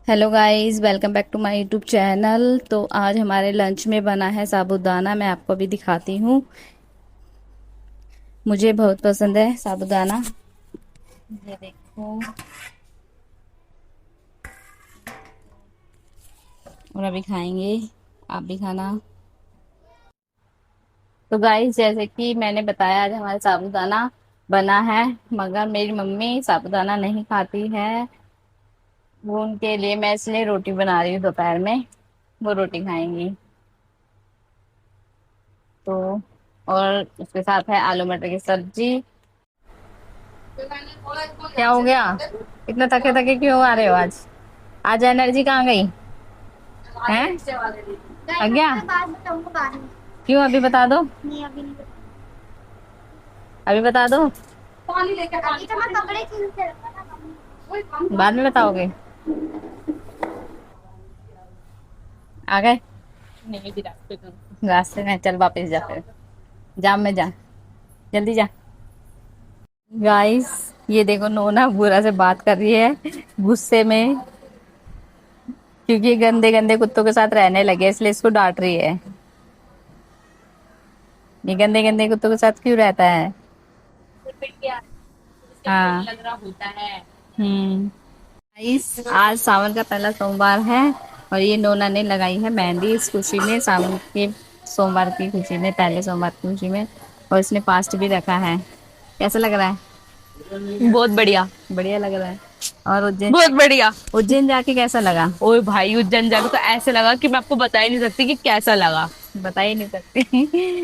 Hello guys, welcome back to my YouTube channel. तो आज हमारे लंच में बना है साबूदाना। मैं आपको अभी दिखाती हूँ। मुझे बहुत पसंद है साबूदाना। ये देखो। और अभी खाएंगे। आप भी खाना। तो गाइस, जैसे कि मैंने बताया, आज हमारे साबूदाना बना है। मगर मेरी मम्मी साबूदाना नहीं खाती है। वो उनके लिए मैं इसलिए रोटी बना रही हूँ दोपहर में। वो रोटी खाएंगी। तो और उसके साथ है आलू मटर की सब्जी। क्या हो गया? इतना थके थके क्यों आ रहे हो आज? आज एनर्जी कहाँ गई? हैं? आ गया? क्यों? अभी बता दो। अभी बता दो। बाद में बताओगे? आ गए? रास्ते में चल, वापस जा फिर। जाम में जा। जल्दी जा। गाइस, ये देखो, नोना बुरा से बात कर रही है गुस्से में। क्योंकि गंदे गंदे कुत्तों के साथ रहने लगे, इसलिए इसको डांट रही है। ये गंदे गंदे कुत्तों के साथ क्यों रहता है? हाँ। लग रहा होता है। आज सावन का पहला सोमवार है। और ये नोना ने लगाई है मेहंदी इस खुशी में, सावन के सोमवार की खुशी में, पहले सोमवार की खुशी में। और इसने फास्ट भी रखा है। कैसा लग रहा है? बहुत बढ़िया। बढ़िया लग रहा है। और उज्जैन? बहुत बढ़िया। उज्जैन जाके कैसा लगा? ओए भाई, उज्जैन जाके तो ऐसे लगा कि मैं आपको बता ही नहीं सकती कि कैसा लगा। बता ही नहीं सकती।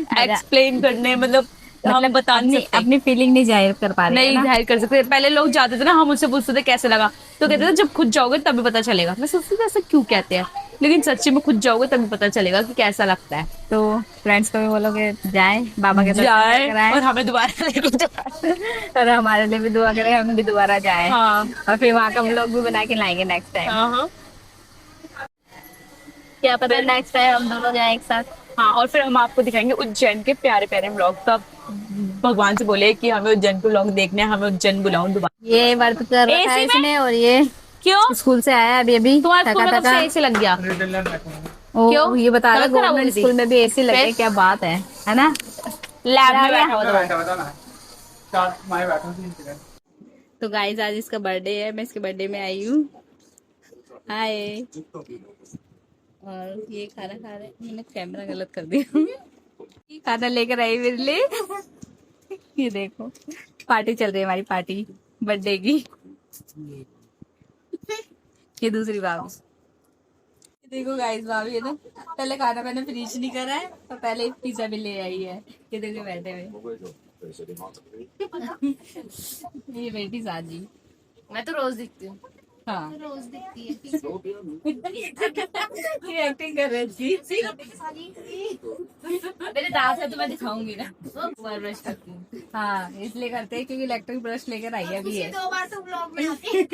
मजा। एक्सप्लेन करने मतलब हम मतलब बता नहीं अपनी सकते। अपनी फीलिंग नहीं जाहिर कर पा रही है नहीं ना? जाहिर कर सकते। पहले लोग जाते थे ना, हम उससे पूछते थे कैसे लगा, तो कहते थे जब खुद जाओगे तभी पता चलेगा। मैं सोचती थी ऐसा क्यों कहते हैं, लेकिन सच्ची में खुद जाओगे तभी पता चलेगा कि कैसा लगता है। तो फ्रेंड्स को भी बोलोगे जाए, बाबा के दर्शन जाए कर आए। और हमें दोबारा लेके जाए। और हमारे लिए भी दुआ करें, हम भी दोबारा जाएं। हाँ। और फिर वहां का हम लोग भी बना के लाएंगे नेक्स्ट टाइम। हाँ। हाँ। क्या पता फिर नेक्स्ट टाइम हम दोनों जाएं एक साथ। हाँ, और फिर हम आपको दिखाएंगे उज्जैन के प्यारे प्यारे व्लॉग। तो आप भगवान से बोले कि हमें उज्जैन के व्लॉग देखने हैं, हमें उज्जैन बुलाओ दोबारा। ये वर्क कर रखा है एसी में? इसने, और ये क्यों? स्कूल से आया अभी अभी तुम्हारे स्कूल थका में कब थका। से एसी लग गया? क्यों? ओ, ये बता रहा तबीयत खराब हो गवर्नमेंट गई थी? स्कूल में भी एसी लगे, फिर क्या बात है ना? लैब मजा आ में गया। बैठा हुआ था वो। तो गाइस, आज इसका बर्थडे है, मैं इसके बर्थडे में आई हूँ। हाय। और ये खाना खा रहे हैं। मैंने कैमरा गलत कर दिया। ये खाना लेकर आई मेरे लिए। ये देखो, पार्टी चल रही है हमारी, पार्टी बर्थडे की। ये दूसरी बात। ये देखो गाइस, भाभी है ना, पहले खाना मैंने फिनिश नहीं करा है और पहले ही पिज्जा भी ले आई है। ये देखो बैठे हुए। ये बेटी साजी। मैं तो रोज दिखती हूँ। हाँ। रोज दिखती है। ये एक्टिंग कर रही थी। मेरे दांत है तो मैं दिखाऊंगी ना। बार ब्रश करती हूँ। हाँ, इसलिए करते हैं क्योंकि इलेक्ट्रिक ब्रश लेकर आई है अभी ये। दो बार तो ब्लॉग में आती है। दो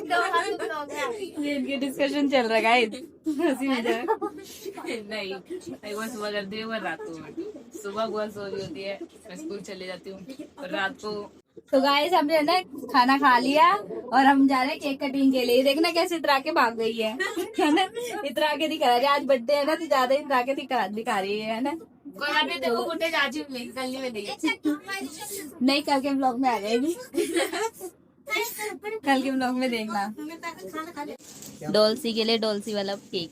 बार तो ब्लॉग में आती है। ये इनकी डिस्कशन चल रहा है गाइस। हंसी मजाक। नहीं, एक बार सुबह करती हूँ, एक बार रात को। सुबह बुआ सो रही होती है, मैं स्कूल चले जाती हूँ, और रात को। तो गाइस, हमने ना खाना खा लिया और हम जा रहे हैं केक कटिंग के लिए। देखना कैसे इतरा के भाग गई है ना? इतरा के दिखा रही है, आज बर्थडे है ना, तो ज्यादा इतरा के दिखा रही है ना? कोई बात नहीं, देखो फुटेज आज ही मिलेगी, कल नहीं मिलेगी। नहीं, कल के ब्लॉग में आ जाएगी। कल के ब्लॉग में देखना। डोलसी के लिए डोलसी वाला cake.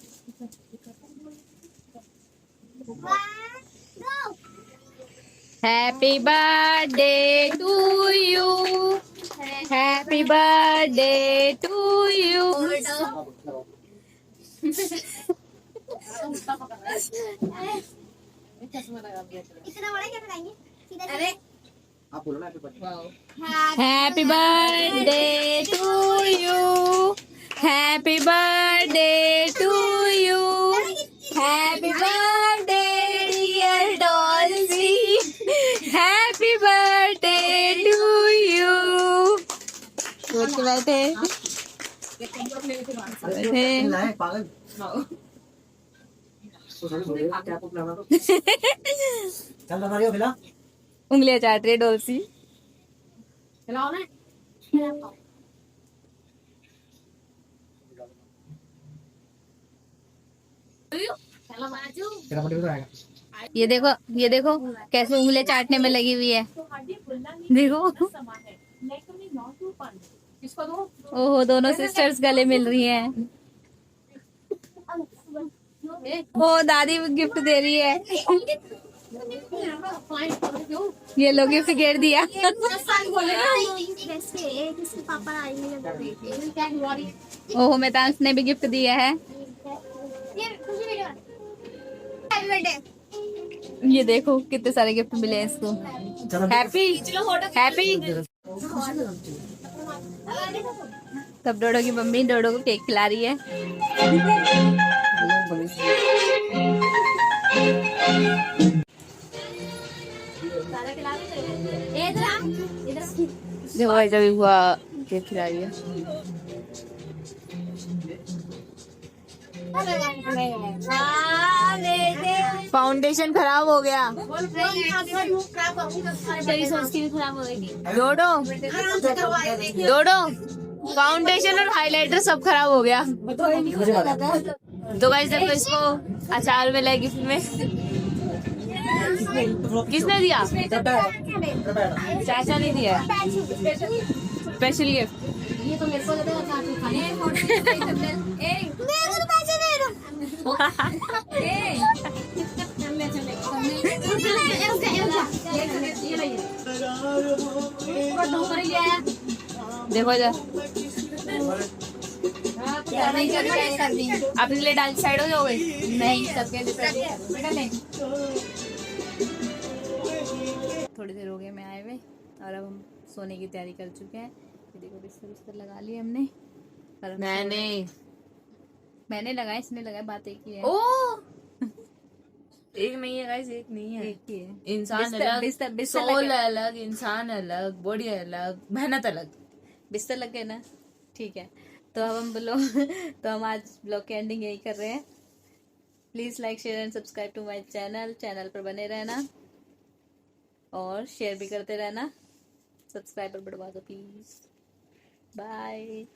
Happy birthday to you. Happy birthday to you. इतना बड़ा क्या बनाएंगे? सीधा अरे happy birthday to you. Happy birthday to you. Happy birthday dear Dolsi. Happy birthday to you. बैठे बैठे। उंगलियां चाट रही है डोलसी। चलाओ ना। ये देखो कैसे उंगलियां चाटने में लगी हुई है। देखो, ओहो, दोनों सिस्टर्स गले मिल रही हैं। ओ, दादी गिफ्ट दे रही है। ये लो, गिफ्ट गिर दिया। ओहो, मेतांश ने भी गिफ्ट दिया है। ये देखो कितने सारे गिफ्ट मिले हैं इसको। Happy happy. तब डोडो की मम्मी डोडो को केक खिला रही है। देखो भाई, जब हुआ केक खिला रही है। फाउंडेशन खराब हो गया। तेरी सोच की भी खराब हो गई। डोडो डोडो, फाउंडेशन और हाइलाइटर सब खराब हो गया। तो गाइस देखो, इसको अचार मिला है गिफ्ट में। किसने दिया? चाचा ने दिया स्पेशल गिफ्ट। ये तो मेरे को देखो जा, अपने लिए डाल साइड हो जाओगे। नहीं, सबके लिए। थोड़ी देर हो गई मैं आए हुए, और अब हम सोने की तैयारी कर चुके हैं। देखो, बिस्तर लगा लिए हमने। मैंने लगाया, इसने लगाया, बात एक ही है। ओ, एक नहीं है गाइस, एक नहीं है। एक ही है। इंसान अलग, सोल अलग, इंसान अलग, बॉडी अलग, मेहनत अलग। बिस्तर लग गए ना, ठीक है। तो अब हम तो हम आज ब्लॉग की एंडिंग यही कर रहे हैं। Please like, share and subscribe to my channel पर बने रहना और शेयर भी करते रहना। सब्सक्राइबर बढ़वा दो प्लीज। बाय।